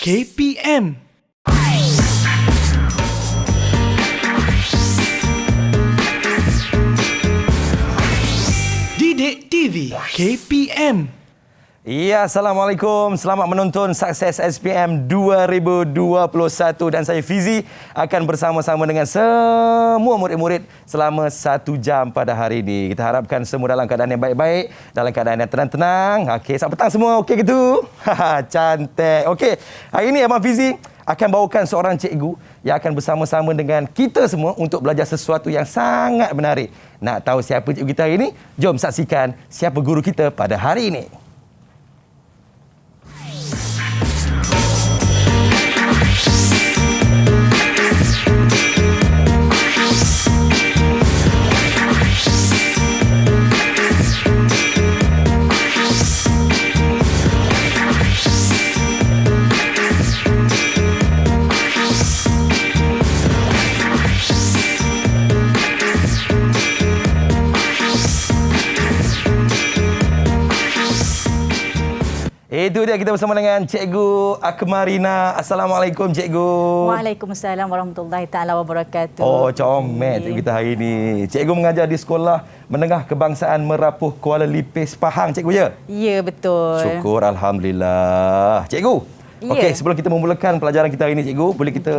KPM. Didik TV KPM. Ya, Assalamualaikum. Selamat menonton Sukses SPM 2021 dan saya Fizi akan bersama-sama dengan semua murid-murid selama 1 jam pada hari ini. Kita harapkan semua dalam keadaan yang baik-baik, dalam keadaan yang tenang-tenang. Okey, selamat petang semua. Okey gitu. Cantik. Okey, hari ini Abang Fizi akan bawakan seorang cikgu yang akan bersama-sama dengan kita semua untuk belajar sesuatu yang sangat menarik. Nak tahu siapa cikgu kita hari ini? Jom saksikan siapa guru kita pada hari ini. Itu dia, kita bersama dengan Cikgu Akmarina. Assalamualaikum Cikgu. Waalaikumsalam warahmatullahi taala wabarakatuh. Oh, comel cikgu kita hari ini. Cikgu mengajar di Sekolah Menengah Kebangsaan Merapuh Kuala Lipis Pahang, cikgu ya? Ya, betul. Syukur, alhamdulillah. Cikgu, okey, sebelum kita memulakan pelajaran kita hari ini, cikgu, boleh kita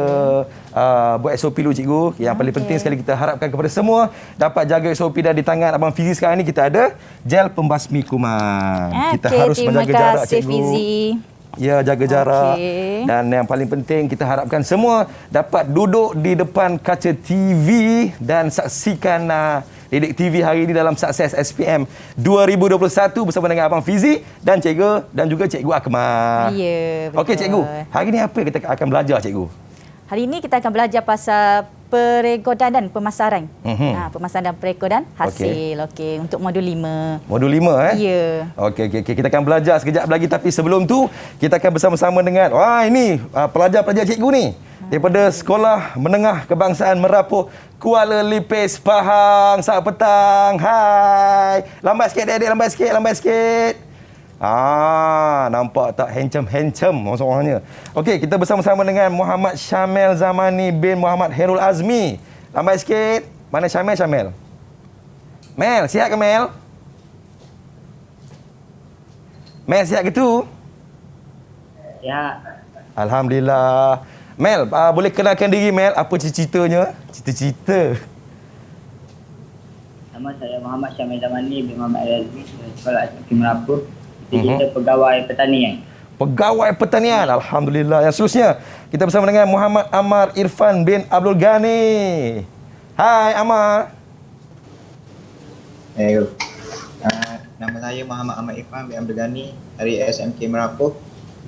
buat SOP dulu, cikgu. Yang paling penting sekali kita harapkan kepada semua dapat jaga SOP, dan di tangan Abang Fizi sekarang ini kita ada gel pembasmi kuman. Kita harus menjaga jarak, cikgu. Fizi. Ya, jaga jarak. Dan yang paling penting kita harapkan semua dapat duduk di depan kaca TV dan saksikan Didik TV hari ini dalam Sukses SPM 2021 bersama dengan Abang Fizi dan cikgu dan juga Cikgu Akmal. Ya, betul. Okey cikgu, hari ini apa kita akan belajar, cikgu? Hari ini kita akan belajar pasal perekodan dan pemasaran. Pemasaran dan perekodan hasil. Okey, untuk modul 5. Modul 5 Ya. Okey, kita akan belajar sekejap lagi, tapi sebelum tu kita akan bersama-sama dengan ini pelajar-pelajar cikgu ni daripada Sekolah Menengah Kebangsaan Merapuh Kuala Lipis Pahang. Selamat petang. Hai. Lambat sikit adik, lambat sikit. Nampak tak handsome orang-orangnya. Okey, kita bersama-sama dengan Muhammad Syamel Zamani bin Muhammad Herul Azmi. Lambat sikit. Mana Syamel? Mel, sihat ke Mel? Mel, sihat ke tu? Ya. Alhamdulillah. Mel, boleh kenalkan diri Mel, apa cita-citanya? Cita-cita. Nama saya Muhammad Syamil Zamani bin Muhammad Al-Azmi, Sekolah SMK Merapuh. Kita pegawai pertanian. Pegawai pertanian. Alhamdulillah. Yang seterusnya, kita bersama dengan Muhammad Amar Irfan bin Abdul Ghani. Hai Amar. Hello. Nama saya Muhammad Amar Irfan bin Abdul Ghani dari SMK Merapuh.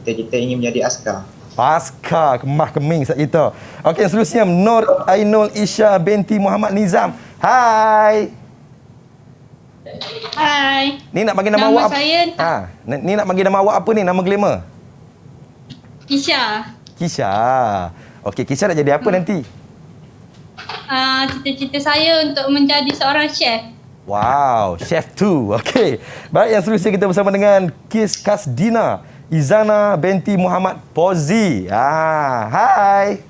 Kita ingin menjadi askar. Askar, kemah keming saat kita. Okey, yang seterusnya Nur Ainul Isha binti Muhammad Nizam. Hai. Hai. Ni nak bagi nama awak apa? Saya Ni nak bagi nama awak apa ni? Nama glamour? Kisha. Kisha. Okey, Kisha nak jadi apa nanti? Cita-cita saya untuk menjadi seorang chef. Wow, chef tu. Okey. Baik, yang seterusnya kita bersama dengan Kasdina Izana binti Muhammad Pozi. Hai.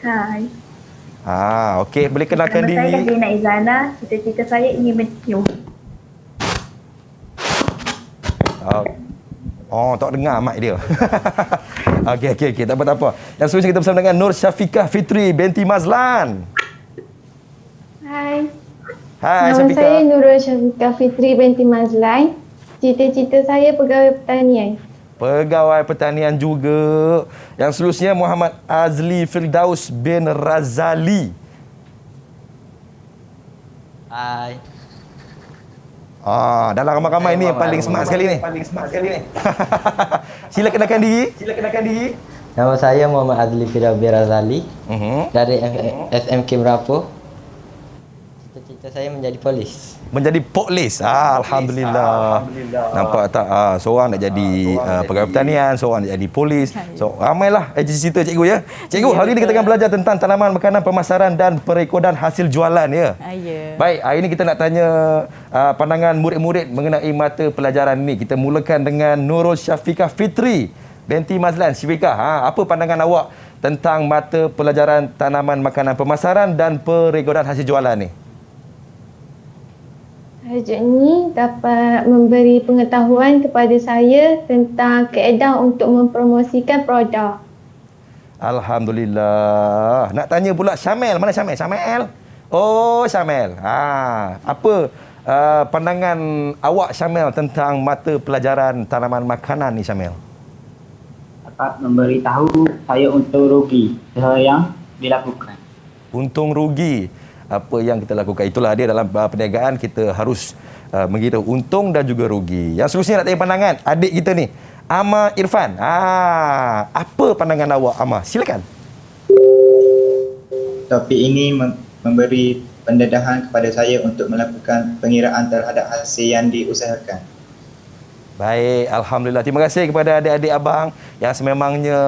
Hai. Okey, boleh kenalkan diri. Nama saya Kasdina Izana. Cita-cita saya ingin mencium. Tak dengar mic dia. Okey, tak apa. Yang seterusnya kita bersama dengan Nur Syafiqah Fitri binti Mazlan. Hai. Hai, Nama Syafiqah. saya Nurul Syafiqah Fitri binti Mazlan. Cita-cita saya pegawai pertanian. Pegawai pertanian juga. Yang seterusnya Muhammad Azli Firdaus bin Razali. Hai. Dalam ramai-ramai ni yang paling smart sekali ni. Sila kenalkan diri. Nama saya Muhammad Azli Firdaus bin Razali dari SMK Merapuh. Cita-cita saya menjadi polis. Menjadi polis. Alhamdulillah. Nampak tak? Seorang nak jadi pegawai pertanian, seorang nak jadi polis. So, ramailah cita-cita cikgu ya. Cikgu, hari ini kita akan belajar tentang tanaman, makanan, pemasaran dan perekodan hasil jualan ya. Baik, hari ini kita nak tanya pandangan murid-murid mengenai mata pelajaran ini. Kita mulakan dengan Nurul Syafiqah Fitri. Binti Mazlan Syifikah, apa pandangan awak tentang mata pelajaran tanaman makanan pemasaran dan perekodan hasil jualan ni? Tajuk ni dapat memberi pengetahuan kepada saya tentang kaedah untuk mempromosikan produk. Alhamdulillah. Nak tanya pula Syamel. Mana Syamel? Syamel? Oh, Syamel. Apa pandangan awak Syamel tentang mata pelajaran tanaman makanan ni Syamel? Dapat memberitahu saya untuk rugi yang dilakukan. Untung rugi apa yang kita lakukan. Itulah dia dalam perniagaan, kita harus mengira untung dan juga rugi. Yang seterusnya nak tanya pandangan adik kita ni, Ama Irfan. Apa pandangan awak, Ama? Silakan. Topik ini memberi pendedahan kepada saya untuk melakukan pengiraan terhadap hasil yang diusahakan. Baik, Alhamdulillah. Terima kasih kepada adik-adik abang yang sememangnya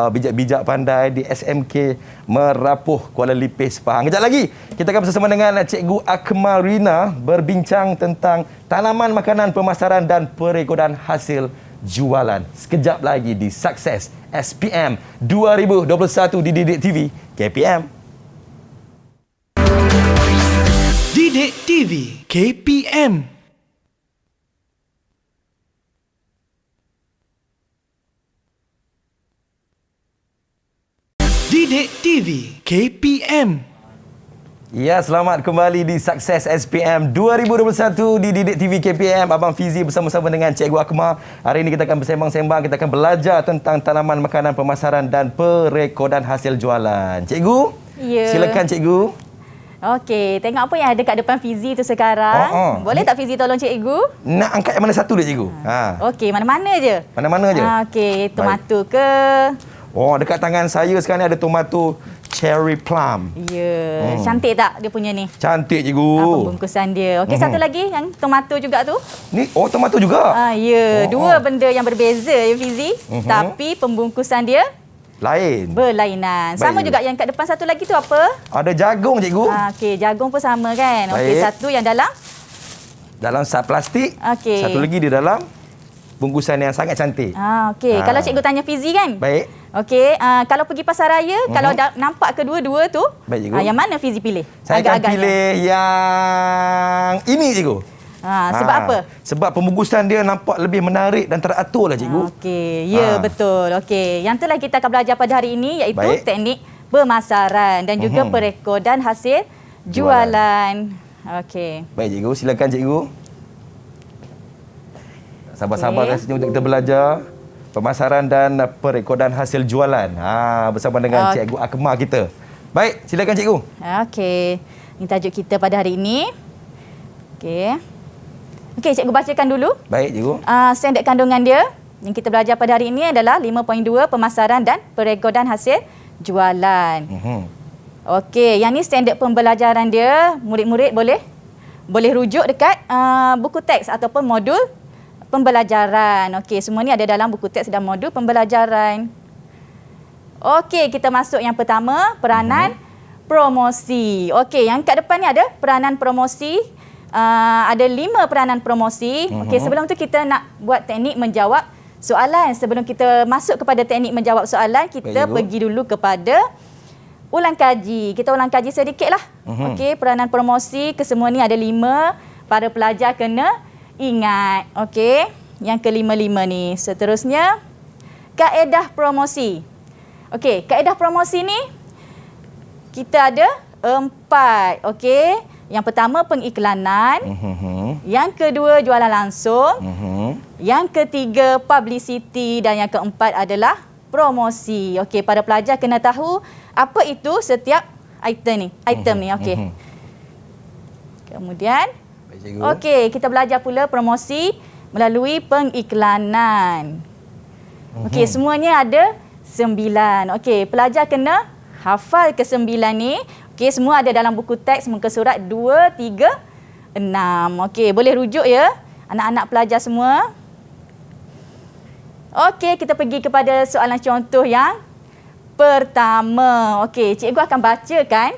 bijak-bijak pandai di SMK Merapuh, Kuala Lipis, Pahang. Kejap lagi, kita akan bersama dengan Cikgu Akmal Rina berbincang tentang tanaman makanan pemasaran dan perekodan hasil jualan. Sekejap lagi di Sukses SPM 2021 di Didik TV KPM. Didik TV KPM. Didik TV KPM. Ya, selamat kembali di Sukses SPM 2021 di Didik TV KPM. Abang Fizi bersama-sama dengan Cikgu Akmal. Hari ini kita akan bersembang-sembang, kita akan belajar tentang tanaman makanan pemasaran dan perekodan hasil jualan. Cikgu, silakan Cikgu. Okey, tengok apa yang ada kat depan Fizi tu sekarang. Boleh tak Fizi tolong Cikgu? Nak angkat yang mana satu dia Cikgu? Okey, mana-mana je. Mana-mana je? Okey, tomato ke? Oh, dekat tangan saya sekarang ni ada tomato cherry plum. Ya, cantik tak dia punya ni? Cantik Cikgu. Pembungkusan dia. Okey, satu lagi yang tomato juga tu. Ni, tomato juga? Ya, dua benda yang berbeza ya Fizi. Tapi pembungkusan dia lain. Berlainan. Sama juga yang kat depan satu lagi tu apa? Ada jagung Cikgu. Okey, jagung pun sama kan? Okey, satu yang dalam sak plastik. Okey. Satu lagi di dalam bungkusan yang sangat cantik. Okey, kalau cikgu tanya Fizi kan? Baik. Okey, kalau pergi pasar raya, kalau nampak kedua-dua tu, baik, Cikgu. yang mana Fizi pilih? Saya akan pilih yang ini Cikgu. Sebab apa? Sebab pembungkusan dia nampak lebih menarik dan teratur lah Cikgu. Okey, ya betul. Okey, yang itulah kita akan belajar pada hari ini iaitu teknik pemasaran dan juga perekodan hasil jualan. Okey. Baik Cikgu, silakan Cikgu. Sabar-sabar rasanya untuk kita belajar pemasaran dan perekodan hasil jualan. Bersama dengan Cikgu Akmal kita. Baik, silakan Cikgu. Okey. Ini tajuk kita pada hari ini. Okey. Okey, cikgu bacakan dulu. Baik, Cikgu. Standard kandungan dia yang kita belajar pada hari ini adalah 5.2 pemasaran dan perekodan hasil jualan. Okey, yang ni standard pembelajaran dia. Murid-murid boleh rujuk dekat buku teks ataupun modul pembelajaran. Okey, semua ni ada dalam buku teks dan modul pembelajaran. Okey, kita masuk yang pertama, peranan promosi. Okey, yang kat depan ni ada peranan promosi. Ada 5 peranan promosi. Okey, sebelum tu kita nak buat teknik menjawab soalan. Sebelum kita masuk kepada teknik menjawab soalan, kita pergi dulu kepada ulang kaji. Kita ulang kaji sedikitlah. Okey, peranan promosi kesemua ni ada 5. Para pelajar kena ingat. Okey, yang ke-5 ni. Seterusnya, kaedah promosi. Okey, kaedah promosi ni kita ada 4. Okey. Yang pertama pengiklanan, yang kedua jualan langsung, yang ketiga publicity dan yang keempat adalah promosi. Okey, para pelajar kena tahu apa itu setiap item ni. Okey. Kemudian okey, kita belajar pula promosi melalui pengiklanan. Okey, semuanya ada 9. Okey, pelajar kena hafal ke-9 ni. Okey, semua ada dalam buku teks muka surat 2, 3, 6. Okey, boleh rujuk ya anak-anak pelajar semua. Okey, kita pergi kepada soalan contoh yang pertama. Okey, cikgu akan bacakan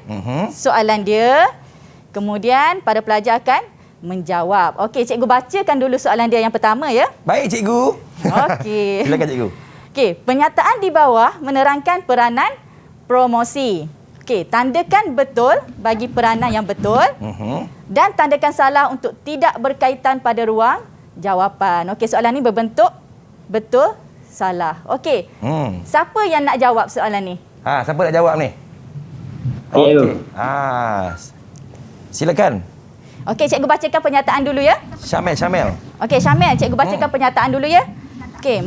soalan dia. Kemudian para pelajar akan menjawab. Okey, cikgu bacakan dulu soalan dia yang pertama ya. Baik, cikgu. Okey. Silakan, cikgu. Okey, pernyataan di bawah menerangkan peranan promosi. Okey, tandakan betul bagi peranan yang betul dan tandakan salah untuk tidak berkaitan pada ruang jawapan. Okey, soalan ni berbentuk betul, salah. Okey. Siapa yang nak jawab soalan ni? Siapa nak jawab ni? Saya. Okey. Silakan. Okey, cikgu bacakan pernyataan dulu ya. Syamil. Okey, Syamil, cikgu bacakan pernyataan dulu ya. Okey,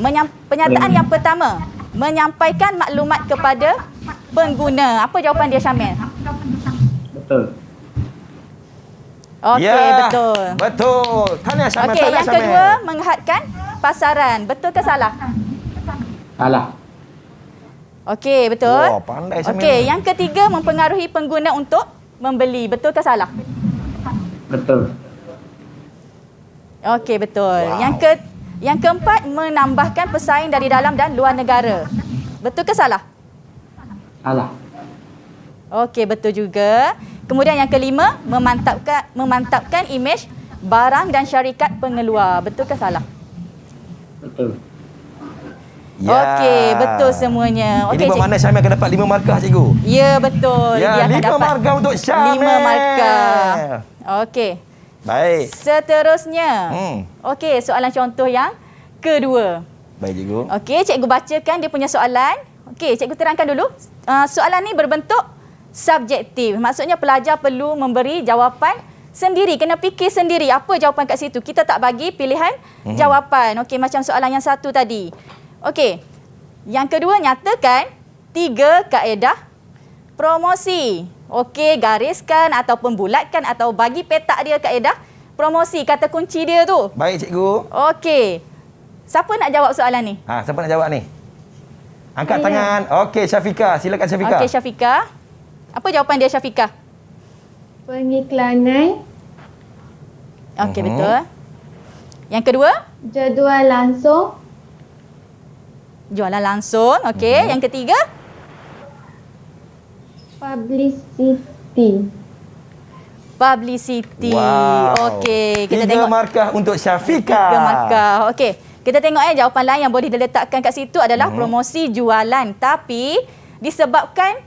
pernyataan yang pertama, menyampaikan maklumat kepada pengguna. Apa jawapan dia, Syamil? Betul. Okey, Ya, betul. Betul. Tanya Syamil. Okey, tanya yang Syamil. kedua, menghadkan pasaran. Betul ke salah? Salah. Okey, betul. Wah, pandai Syamil. Okey, yang ketiga, mempengaruhi pengguna untuk membeli. Betul ke salah? Betul. Okey, betul. Yang keempat, menambahkan pesaing dari dalam dan luar negara. Betul ke salah? Salah. Okey, betul juga. Kemudian yang kelima, memantapkan imej barang dan syarikat pengeluar. Betul ke salah? Betul. Ya. Okey, betul semuanya. Ini Okey, bermakna Syamil akan dapat 5 markah, cikgu. Ya, betul. Ya, Dia akan 5 dapat markah untuk Syamil. 5 markah. Okey. Baik. Seterusnya. Okey, soalan contoh yang kedua. Baik, cikgu. Okey, cikgu bacakan dia punya soalan. Okey, cikgu terangkan dulu. Soalan ni berbentuk subjektif. Maksudnya pelajar perlu memberi jawapan sendiri. Kena fikir sendiri apa jawapan kat situ. Kita tak bagi pilihan jawapan. Okey, macam soalan yang satu tadi. Okey. Yang kedua, nyatakan 3 kaedah promosi. Okey, gariskan ataupun bulatkan atau bagi petak dia kaedah promosi. Kata kunci dia tu. Baik, cikgu. Okey. Siapa nak jawab soalan ni? Siapa nak jawab ni? Angkat tangan. Okey, Syafiqah. Silakan Syafiqah. Okey, Syafiqah. Apa jawapan dia, Syafiqah? Pengiklanan, Okey, betul. Yang kedua, jadual langsung, jualan langsung. Okey, yang ketiga, publicity. publicity. Wow. Okey, kita 3 tengok markah untuk Syafiqah. 3 markah. Okey, kita tengok jawapan lain yang boleh diletakkan kat situ adalah promosi jualan. Tapi disebabkan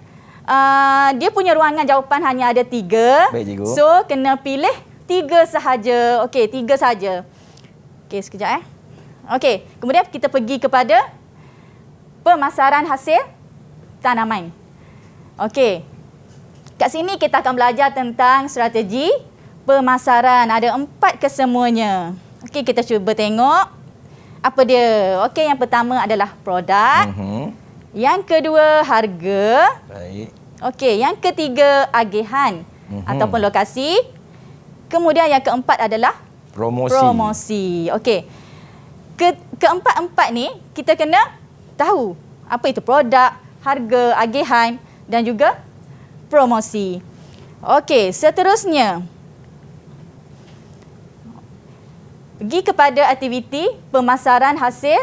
dia punya ruangan jawapan hanya ada 3. Baik, cikgu. So, kena pilih 3 sahaja. Okey, 3 sahaja. Okey, sekejap Okey, kemudian kita pergi kepada pemasaran hasil tanaman. Okey. Kat sini kita akan belajar tentang strategi pemasaran. Ada 4 kesemuanya. Okey, kita cuba tengok apa dia. Okey, yang pertama adalah produk. Yang kedua, harga. Baik. Okey, yang ketiga, agihan ataupun lokasi. Kemudian yang keempat adalah promosi. Okey. Keempat-empat ni kita kena tahu apa itu produk, harga, agihan dan juga promosi. Okey, seterusnya pergi kepada aktiviti pemasaran hasil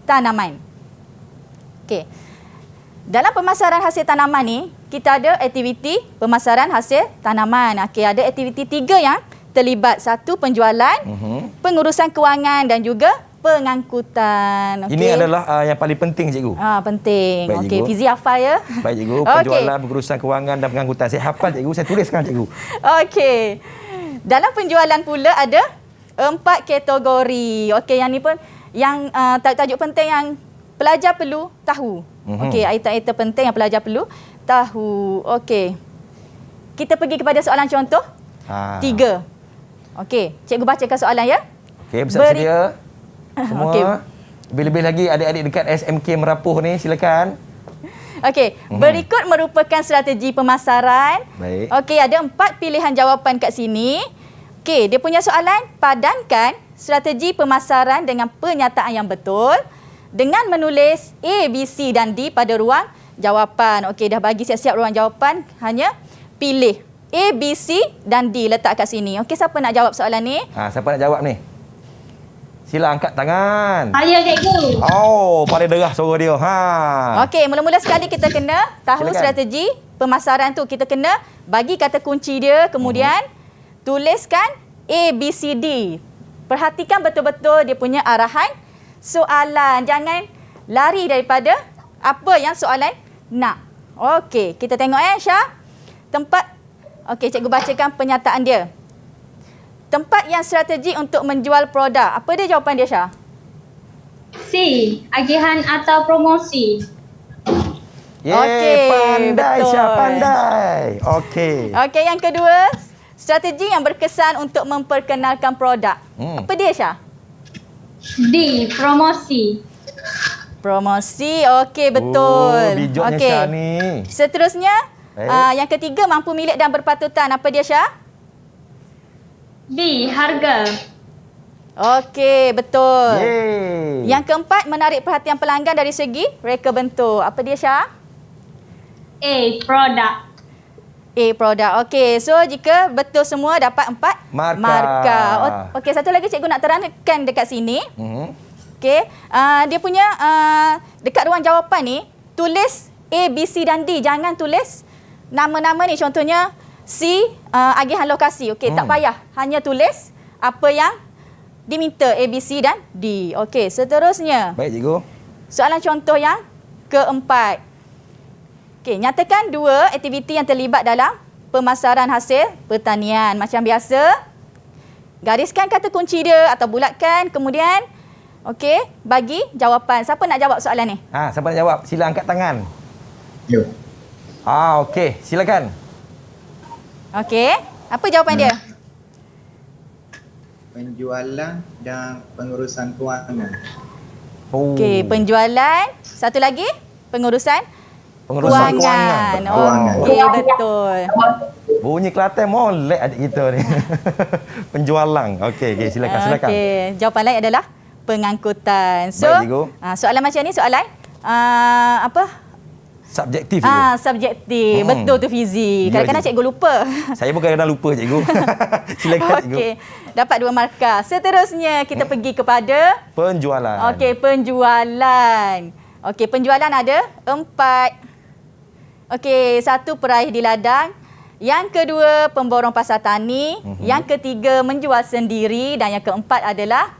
tanaman. Okey. Dalam pemasaran hasil tanaman ni, kita ada aktiviti pemasaran hasil tanaman. Okey, ada aktiviti 3 yang terlibat. 1, penjualan, pengurusan kewangan dan juga pengangkutan. Okay. Ini adalah yang paling penting, cikgu. Penting. Baik, Okey, cikgu. Fizi hafal ya. Baik, cikgu. Penjualan, pengurusan kewangan dan pengangkutan. Saya hafal, cikgu. Saya tuliskan, cikgu. Okey. Dalam penjualan pula ada 4 kategori. Okey, yang ni pun yang tajuk penting yang pelajar perlu tahu. Okey, item-item penting yang pelajar perlu tahu. Okey. Kita pergi kepada soalan contoh. 3. Okey, cikgu bacakan soalan ya. Okey, bersedia. Semua. Okey. Lebih-lebih lagi adik-adik dekat SMK Merapuh ni, silakan. Okey, berikut merupakan strategi pemasaran. Baik. Okey, ada 4 pilihan jawapan kat sini. Okey, dia punya soalan, padankan strategi pemasaran dengan pernyataan yang betul dengan menulis A, B, C dan D pada ruang jawapan. Okey, dah bagi siap-siap ruang jawapan, hanya pilih A, B, C dan D letak kat sini. Okey, siapa nak jawab soalan ni? Siapa nak jawab ni? Sila angkat tangan. Saya, cikgu. Oh, paling derah suara dia. Okey, mula-mula sekali kita kena tahu Silakan. strategi pemasaran tu. Kita kena bagi kata kunci dia, kemudian tuliskan A, B, C, D. Perhatikan betul-betul dia punya arahan soalan. Jangan lari daripada apa yang soalan nak. Okey, kita tengok Syah. Tempat, okey, cikgu bacakan pernyataan dia. Tempat yang strategik untuk menjual produk. Apa dia jawapan dia, Syah? C. Agihan atau promosi. Yeay, Okey, pandai betul. Syah, pandai. Okey. Okey, yang kedua, strategi yang berkesan untuk memperkenalkan produk. Apa dia, Syah? D. Promosi. Promosi. Okey, betul. Oh, bijoknya Syah ni. Seterusnya, Baik. yang ketiga, mampu milik dan berpatutan. Apa dia, Syah? B. Harga. Okey, betul. Yeay. Yang keempat, menarik perhatian pelanggan dari segi reka bentuk. Apa dia, Syah? A. Produk. A, produk. Okey, so jika betul semua dapat 4 Markah. Okey, satu lagi cikgu nak terangkan dekat sini. Mhm. Okey, dia punya dekat ruang jawapan ni, tulis A, B, C dan D. Jangan tulis nama-nama ni. Contohnya C, agihan lokasi. Okey, tak payah. Hanya tulis apa yang diminta, A, B, C dan D. Okey, seterusnya. Baik, cikgu. Soalan contoh yang keempat. Okey, nyatakan 2 aktiviti yang terlibat dalam pemasaran hasil pertanian. Macam biasa, gariskan kata kunci dia atau bulatkan. Kemudian, okey, bagi jawapan. Siapa nak jawab soalan ni? Siapa nak jawab? Sila angkat tangan. You. Okey, silakan. Okey, apa jawapan dia? Penjualan dan pengurusan kewangan. Oh. Okey, penjualan. Satu lagi, pengurusan Pengurusan kewangan. Kewangan. Okey, betul. Bunyi Kelantan molek adik kita ni. Penjualan. Okey, silakan. Okey, jawapan lain adalah pengangkutan. So, Baik, cikgu. soalan macam ni soalan apa? Subjektif, cikgu. Subjektif. Betul tu Fizi. Ya, Kadang-kadang cikgu lupa. Saya pun kadang-kadang lupa, cikgu. Silakan, cikgu. Okey. Dapat 2 markah. Seterusnya kita pergi kepada Penjualan. okey, penjualan. Okey, penjualan ada 4. Okey, 1 peraih di ladang. Yang kedua, pemborong pasar tani. Yang ketiga, menjual sendiri. Dan yang keempat adalah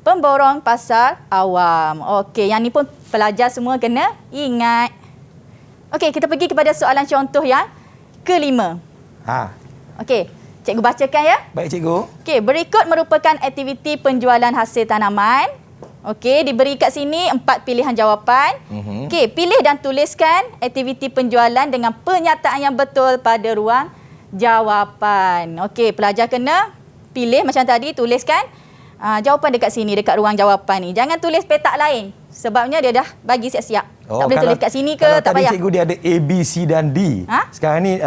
pemborong pasar awam. Okey, yang ni pun pelajar semua kena ingat. Okey, kita pergi kepada soalan contoh yang kelima. Okey, cikgu bacakan ya. Baik, cikgu. Okey, berikut merupakan aktiviti penjualan hasil tanaman. Okey, diberi kat sini 4 pilihan jawapan. Okey, pilih dan tuliskan aktiviti penjualan dengan pernyataan yang betul pada ruang jawapan. Okey, pelajar kena pilih macam tadi, tuliskan jawapan dekat sini, dekat ruang jawapan ni. Jangan tulis petak lain. Sebabnya dia dah bagi siap-siap. Tak boleh tulis kat sini ke, tak payah. Tadi cikgu dia ada A, B, C dan D. Sekarang ni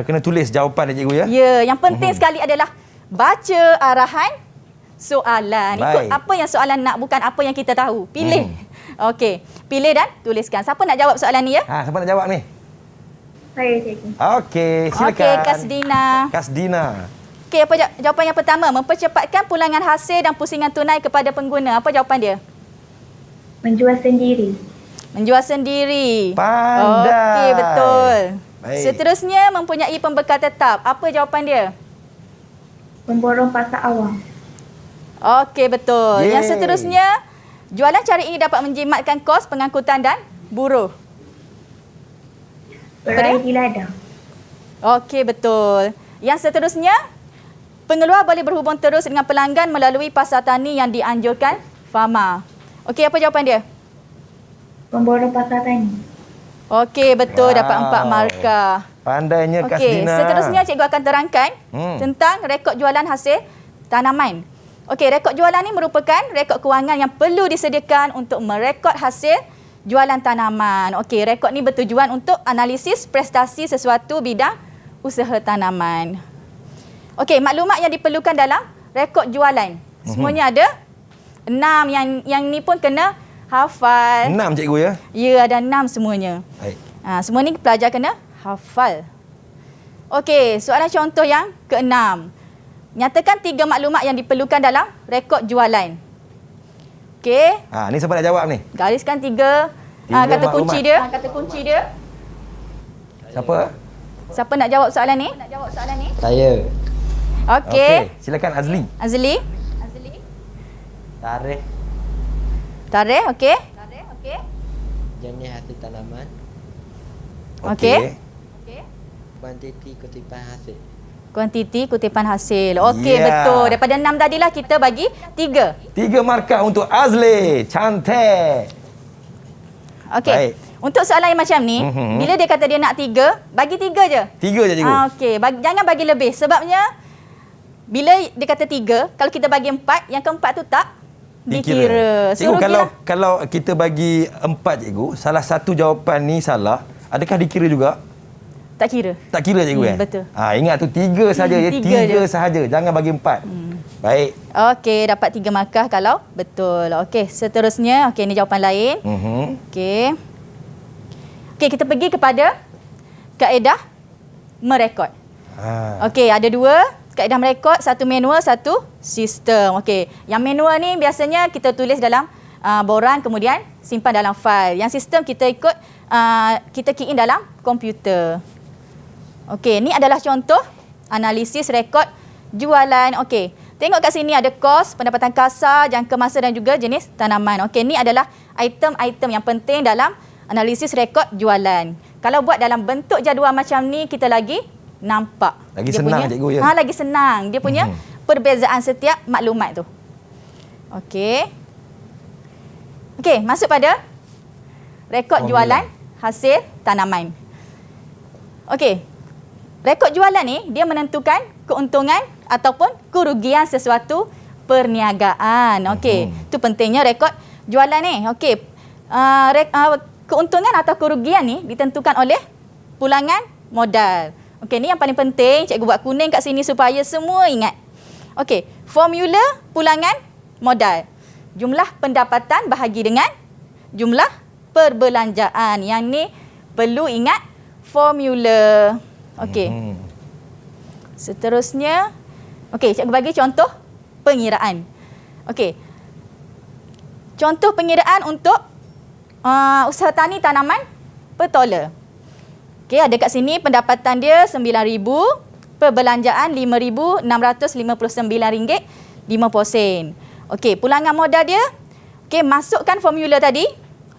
kena tulis jawapan cikgu ya. Ya, yang penting sekali adalah baca arahan soalan. Ikut Baik. apa yang soalan nak, bukan apa yang kita tahu. Pilih. Okey, pilih dan tuliskan. Siapa nak jawab soalan ni ya? Siapa nak jawab ni? Saya, cikgu. Okey, silakan. Okey, Kasdina. Kasdina. Okey, apa jawapan yang pertama? Mempercepatkan pulangan hasil dan pusingan tunai kepada pengguna. Apa jawapan dia? Menjual sendiri. Menjual sendiri. Pandai. Okey, betul. Baik. Seterusnya, mempunyai pembekal tetap. Apa jawapan dia? Pemborong pasar awam. Okey, betul. Yeay. Yang seterusnya, jualan cara ini dapat menjimatkan kos pengangkutan dan buruh. Peraih di ladang. Okey, betul. Yang seterusnya, pengeluar boleh berhubung terus dengan pelanggan melalui pasar tani yang dianjurkan Fama. Okey, apa jawapan dia? Pemborong pasar tani. Okey, betul. Wow. Dapat 4 markah. Pandainya Okey, Kasdina. seterusnya cikgu akan terangkan tentang rekod jualan hasil tanaman. Okey, rekod jualan ni merupakan rekod kewangan yang perlu disediakan untuk merekod hasil jualan tanaman. Okey, rekod ni bertujuan untuk analisis prestasi sesuatu bidang usaha tanaman. Okey, maklumat yang diperlukan dalam rekod jualan. Semuanya ada 6. Yang ni pun kena hafal. 6 cikgu ya. Ya, ada 6 semuanya. Baik. Semua ni pelajar kena hafal. Okey, soalan contoh yang ke-6. Nyatakan 3 maklumat yang diperlukan dalam rekod jualan. Okey, Ni siapa nak jawab ni? gariskan 3 Tiga kata kunci dia. maklumat. Kata kunci dia. Siapa? Siapa nak jawab soalan ni? Saya. Okey. Silakan Azli. Azli. Tarikh, Tarikh, okey. jenis hasil tanaman, Okey. kuantiti kutipan hasil. Kuantiti kutipan hasil. Okey, Yeah. betul. Daripada 6 tadilah kita bagi 3. 3 markah untuk Azli. Cantik. Okey. Baik. Untuk soalan yang macam ni, bila dia kata dia nak 3, bagi 3 je. 3 je cikgu. Okey, jangan bagi lebih. Sebabnya, bila dia kata 3, kalau kita bagi 4, yang keempat tu tak dikira. Cikgu, Suruh kalau kita bagi 4 cikgu, salah satu jawapan ni salah, adakah dikira juga? tak kira. Tak kira cikgu Betul. Ingat tu 3 saja ya, 3 je. sahaja. Jangan bagi 4. Baik. Okey, dapat 3 markah kalau betul. Okey, seterusnya, okey, ini jawapan lain. Okey. Okey, kita pergi kepada kaedah merekod. Okey, ada 2 kaedah merekod, satu manual, satu sistem. Okey, yang manual ni biasanya kita tulis dalam borang kemudian simpan dalam fail. Yang sistem kita ikut kita key in dalam komputer. Okey, ni adalah contoh analisis rekod jualan. Okey, tengok kat sini ada kos, pendapatan kasar, jangka masa dan juga jenis tanaman. Okey, ni adalah item-item yang penting dalam analisis rekod jualan. Kalau buat dalam bentuk jadual macam ni, kita lagi nampak. Lagi dia senang, punya, cikgu, ya? lagi senang. Dia punya perbezaan setiap maklumat tu. Okey. Okey, masuk pada rekod jualan hasil tanaman. Okey. Rekod jualan ni dia menentukan keuntungan ataupun kerugian sesuatu perniagaan. Okey. Itu pentingnya rekod jualan ni. Okey. Keuntungan atau kerugian ni ditentukan oleh pulangan modal. Okey, ni yang paling penting. Cikgu buat kuning kat sini supaya semua ingat. Okey, formula pulangan modal. Jumlah pendapatan bahagi dengan jumlah perbelanjaan. Yang ni perlu ingat formula. Okey. Seterusnya, okey, cikgu bagi contoh pengiraan. Okey. Contoh pengiraan untuk usaha tani tanaman petola. Okey, ada kat sini pendapatan dia RM9,000, perbelanjaan RM5,659.50. Okey, pulangan modal dia. Okey, masukkan formula tadi.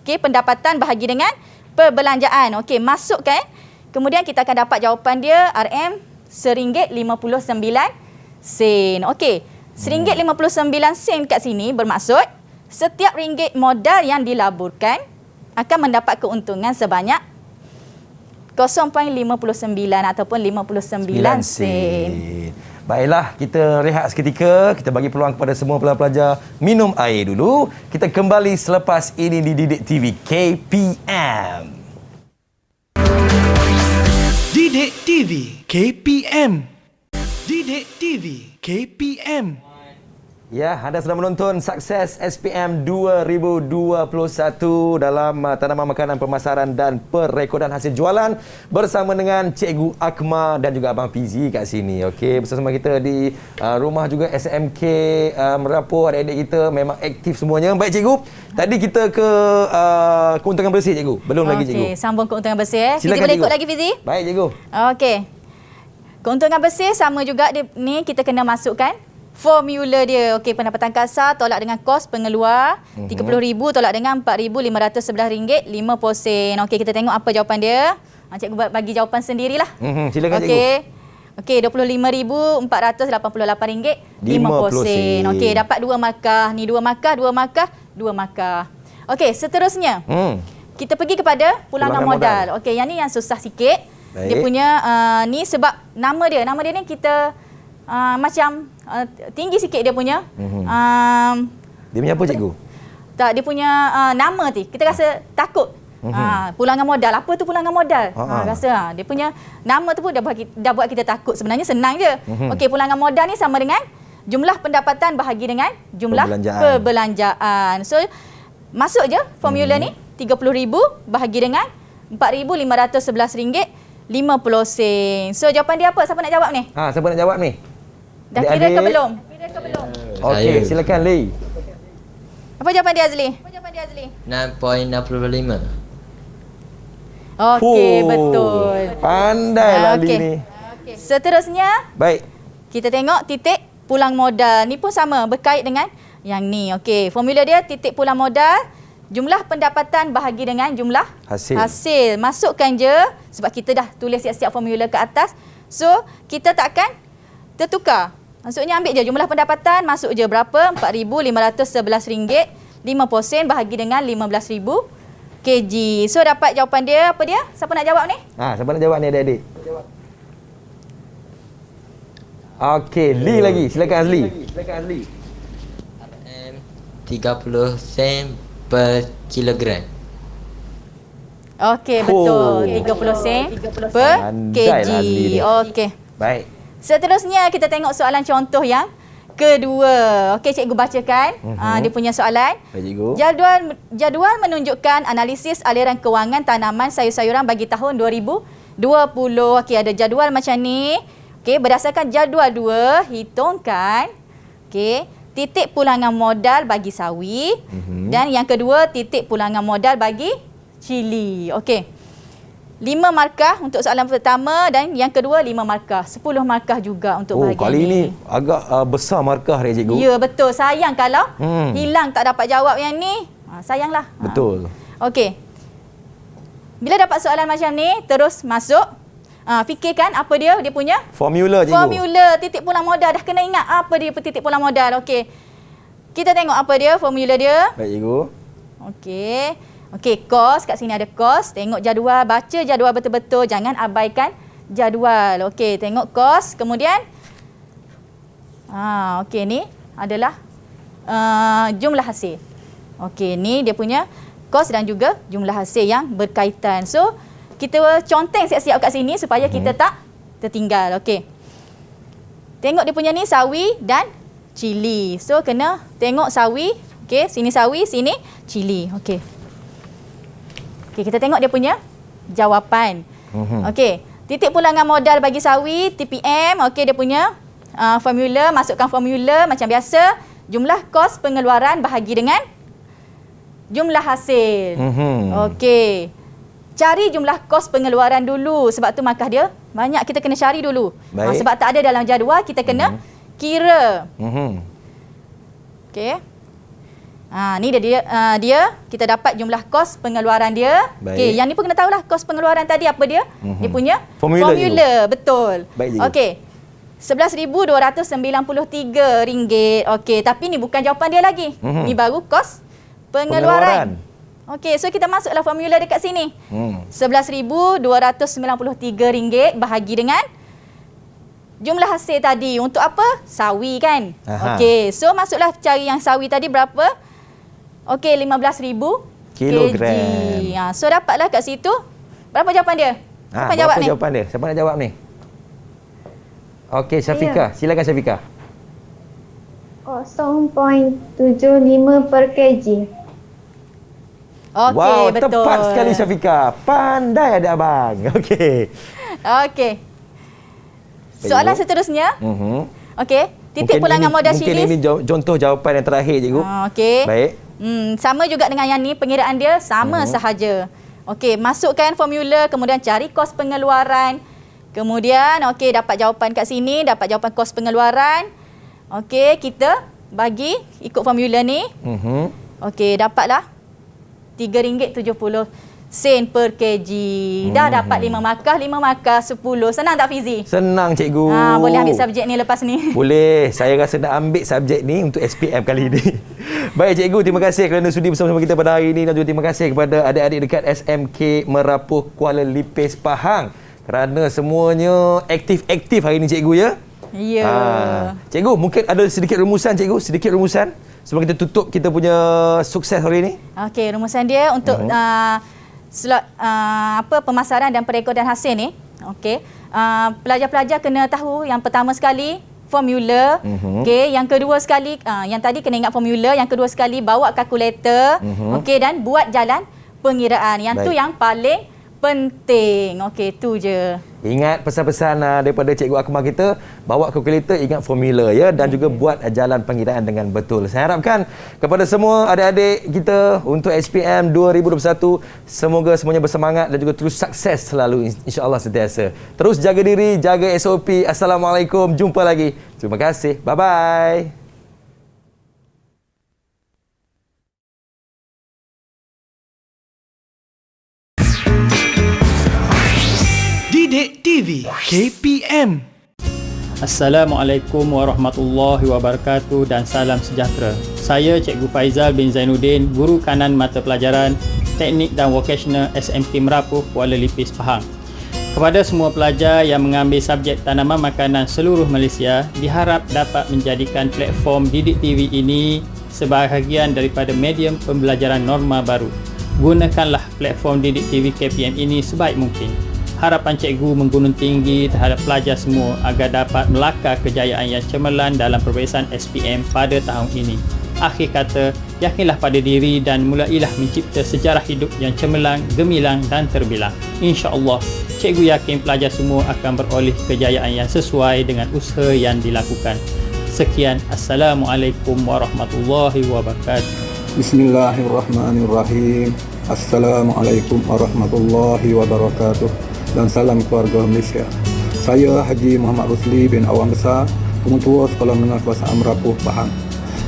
Okey, pendapatan bahagi dengan perbelanjaan. Okey, masukkan. Kemudian kita akan dapat jawapan dia RM RM1.59. Okey, RM1.59 kat sini bermaksud setiap ringgit modal yang dilaburkan akan mendapat keuntungan sebanyak 0.59 ataupun 59 sen. Baiklah, kita rehat seketika. Kita bagi peluang kepada semua pelajar minum air dulu. Kita kembali selepas ini di Didik TV KPM. Didik TV KPM. Didik TV KPM. Ya, anda sedang menonton Sukses SPM 2021 dalam tanaman makanan pemasaran dan perekodan hasil jualan bersama dengan Cikgu Akmal dan juga Abang Fizi kat sini. Okey, bersama kita di rumah juga SMK Merapu, adik-adik kita memang aktif semuanya. Baik cikgu, tadi kita ke keuntungan bersih cikgu. Belum lagi cikgu. Okey, sambung keuntungan bersih. Silakan, Fizi boleh cikgu. ikut lagi Fizi? Baik cikgu. Okey. Keuntungan bersih sama juga dia, ni kita kena masukkan formula dia. Okey, pendapatan kasar tolak dengan kos pengeluar RM30,000 tolak dengan RM4,511.50. Okey, kita tengok apa jawapan dia. Cikgu bagi jawapan sendirilah. Silakan cikgu. Okey. Okey, RM25,488.50. Okey, dapat 2 markah. Ni 2 markah, 2 markah, 2 markah. Okey, seterusnya. Kita pergi kepada pulangan modal. Okey, yang ni yang susah sikit. Baik. Dia punya ni sebab nama dia ni kita macam tinggi sikit dia punya. Dia punya apa cikgu? Tak, dia punya nama tu. Kita rasa takut. Pulangan modal. Apa tu pulangan modal? Rasa dia punya nama tu pun dah buat kita takut. Sebenarnya senang je. Okey, pulangan modal ni sama dengan jumlah pendapatan bahagi dengan jumlah perbelanjaan. So, masuk je formula ni. RM30,000 bahagi dengan RM4,511.50. So, jawapan dia apa? Siapa nak jawab ni? Siapa nak jawab ni? Dah kira ke belum? Okey, silakan Lee. Apa jawapan dia Azli? 6.65. Okey, betul. Pandailah Lee ni. Seterusnya, Baik. kita tengok titik pulang modal. Ni pun sama, berkait dengan yang ni. Okey, formula dia titik pulang modal, jumlah pendapatan bahagi dengan jumlah hasil. Masukkan je sebab kita dah tulis siap-siap formula ke atas. So, kita tak akan tertukar. Maksudnya ambil je jumlah pendapatan, masuk je berapa? RM4,511. 5% bahagi dengan 15,000 kg. So, dapat jawapan dia. Apa dia? Siapa nak jawab ni? Siapa nak jawab ni adik-adik? Okey, Lee lagi. Silakan Azli. RM 30 sen per kilogram. Okey, betul. 30 sen per kg. Okey. Baik. Seterusnya kita tengok soalan contoh yang kedua. Okey, cikgu bacakan dia punya soalan. Baik, cikgu. Jadual menunjukkan analisis aliran kewangan tanaman sayur-sayuran bagi tahun 2020. Okey, ada jadual macam ni. Okey, berdasarkan jadual 2, hitungkan titik pulangan modal bagi sawi dan yang kedua titik pulangan modal bagi cili. Okey. 5 markah untuk soalan pertama dan yang kedua 5 markah. 10 markah juga untuk bahagian kali ni agak besar markah dia, cikgu. Ya, betul. Sayang kalau hilang tak dapat jawab yang ni. Sayanglah. Betul. Okey. Bila dapat soalan macam ni, terus masuk. Fikirkan apa dia punya formula, cikgu. Formula titik pulang modal. Dah kena ingat apa dia titik pulang modal. Okey. Kita tengok apa dia formula dia. Baik, cikgu. Okey, kos. Kat sini ada kos. Tengok jadual. Baca jadual betul-betul. Jangan abaikan jadual. Okey, tengok kos. Kemudian, okey, ni adalah jumlah hasil. Okey, ni dia punya kos dan juga jumlah hasil yang berkaitan. So, kita conteng siap-siap kat sini supaya kita tak tertinggal. Okey. Tengok dia punya ni sawi dan cili. So, kena tengok sawi. Okey, sini sawi, sini cili. Okey. Okey, kita tengok dia punya jawapan. Okey, titik pulangan modal bagi sawi, TPM. Okey, dia punya formula, masukkan formula macam biasa. Jumlah kos pengeluaran bahagi dengan jumlah hasil. Okey. Cari jumlah kos pengeluaran dulu. Sebab tu markah dia banyak, kita kena cari dulu. Sebab tak ada dalam jadual, kita kena kira. Okey. Ni dia kita dapat jumlah kos pengeluaran dia. Okey, yang ni pun kena tahulah kos pengeluaran tadi apa dia? Dia punya formula. Betul. Okey. RM11,293. Okey, tapi ni bukan jawapan dia lagi. Ni baru kos pengeluaran. Okey, so kita masuklah formula dekat sini. RM11,293 bahagi dengan jumlah hasil tadi. Untuk apa? Sawi kan? Okey, so masuklah cari yang sawi tadi berapa? Okey, 15,000 kilogram. So dapatlah kat situ. Berapa jawapan dia? Siapa jawab ni? Jawapan dia? Siapa nak jawab ni? Okey, Syafiqah. Silakan Syafiqah. 0.75 per kg. Okey, betul. Tepat sekali Syafiqah. Pandai ada abang. Okey. Okey. Soalan seterusnya. Okey, titik pulangan modal cili. Mungkin ini contoh jawapan yang terakhir, cikgu. Okey. Baik. Sama juga dengan yang ni, pengiraan dia sama sahaja. Okey, masukkan formula, kemudian cari kos pengeluaran. Kemudian, okey, dapat jawapan kat sini, dapat jawapan kos pengeluaran. Okey, kita bagi ikut formula ni. Okey, dapatlah RM3.70 per kg. Dah dapat 5 markah, 5 markah 10. Senang tak Fizi? Senang, cikgu. Boleh ambil subjek ni lepas ni? Boleh. Saya rasa nak ambil subjek ni untuk SPM kali ini. Baik, cikgu. Terima kasih kerana sudi bersama-sama kita pada hari ini. Dan juga terima kasih kepada adik-adik dekat SMK Merapuh Kuala Lipis Pahang. Kerana semuanya aktif-aktif hari ini, cikgu, ya? Ya. Cikgu, mungkin ada sedikit rumusan, cikgu. Sedikit rumusan sebelum kita tutup kita punya sukses hari ini. Okey, rumusan dia untuk slot pemasaran dan perekodan hasil ni. Okey. Pelajar-pelajar kena tahu yang pertama sekali formula. Okey, yang kedua sekali yang tadi kena ingat formula, yang kedua sekali bawa kalkulator. Okey, dan buat jalan pengiraan. Yang tu yang paling penting. Okey, tu je. Ingat pesan-pesan daripada Cikgu Akmal kita, bawa kalkulator, ingat formula ya, dan juga buat jalan pengiraan dengan betul. Saya harapkan kepada semua adik-adik kita untuk SPM 2021, semoga semuanya bersemangat dan juga terus sukses selalu, insya-Allah sentiasa. Terus jaga diri, jaga SOP. Assalamualaikum, jumpa lagi. Terima kasih. Bye-bye. Didik TV KPM. Assalamualaikum warahmatullahi wabarakatuh dan salam sejahtera. Saya Cikgu Faizal bin Zainuddin, Guru Kanan Mata Pelajaran Teknik dan Vocational SMK Merapu, Kuala Lipis, Pahang. Kepada semua pelajar yang mengambil subjek tanaman makanan seluruh Malaysia, diharap dapat menjadikan platform Didik TV ini sebahagian daripada medium pembelajaran norma baru. Gunakanlah platform Didik TV KPM ini sebaik mungkin. Harapan cikgu menggunung tinggi terhadap pelajar semua agar dapat melakar kejayaan yang cemerlang dalam peperiksaan SPM pada tahun ini. Akhir kata, yakinlah pada diri dan mulailah mencipta sejarah hidup yang cemerlang, gemilang dan terbilang. InsyaAllah, cikgu yakin pelajar semua akan beroleh kejayaan yang sesuai dengan usaha yang dilakukan. Sekian, Assalamualaikum warahmatullahi wabarakatuh. Bismillahirrahmanirrahim. Assalamualaikum warahmatullahi wabarakatuh. Dan salam keluarga Malaysia. Saya Haji Muhammad Rusli bin Awang Besar, Pengetua Sekolah Menengah Kebangsaan Merapu, Pahang.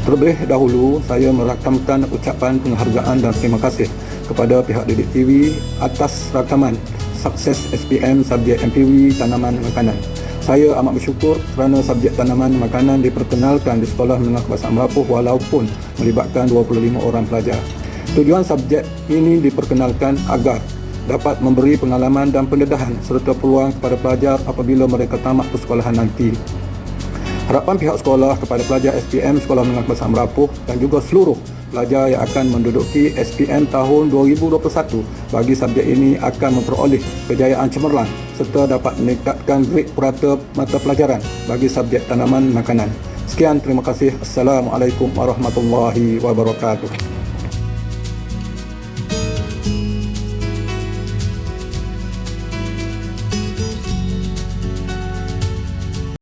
Terlebih dahulu, saya merakamkan ucapan penghargaan dan terima kasih kepada pihak Didik TV atas rakaman sukses SPM subjek MPW Tanaman Makanan. Saya amat bersyukur kerana subjek tanaman makanan diperkenalkan di Sekolah Menengah Kebangsaan Merapu walaupun melibatkan 25 orang pelajar. Tujuan subjek ini diperkenalkan agar dapat memberi pengalaman dan pendedahan serta peluang kepada pelajar apabila mereka tamat persekolahan nanti. Harapan pihak sekolah kepada pelajar SPM Sekolah Menengah Kebangsaan Merapu dan juga seluruh pelajar yang akan menduduki SPM tahun 2021 bagi subjek ini akan memperoleh kejayaan cemerlang serta dapat meningkatkan grade purata mata pelajaran bagi subjek tanaman makanan. Sekian, terima kasih. Assalamualaikum warahmatullahi wabarakatuh.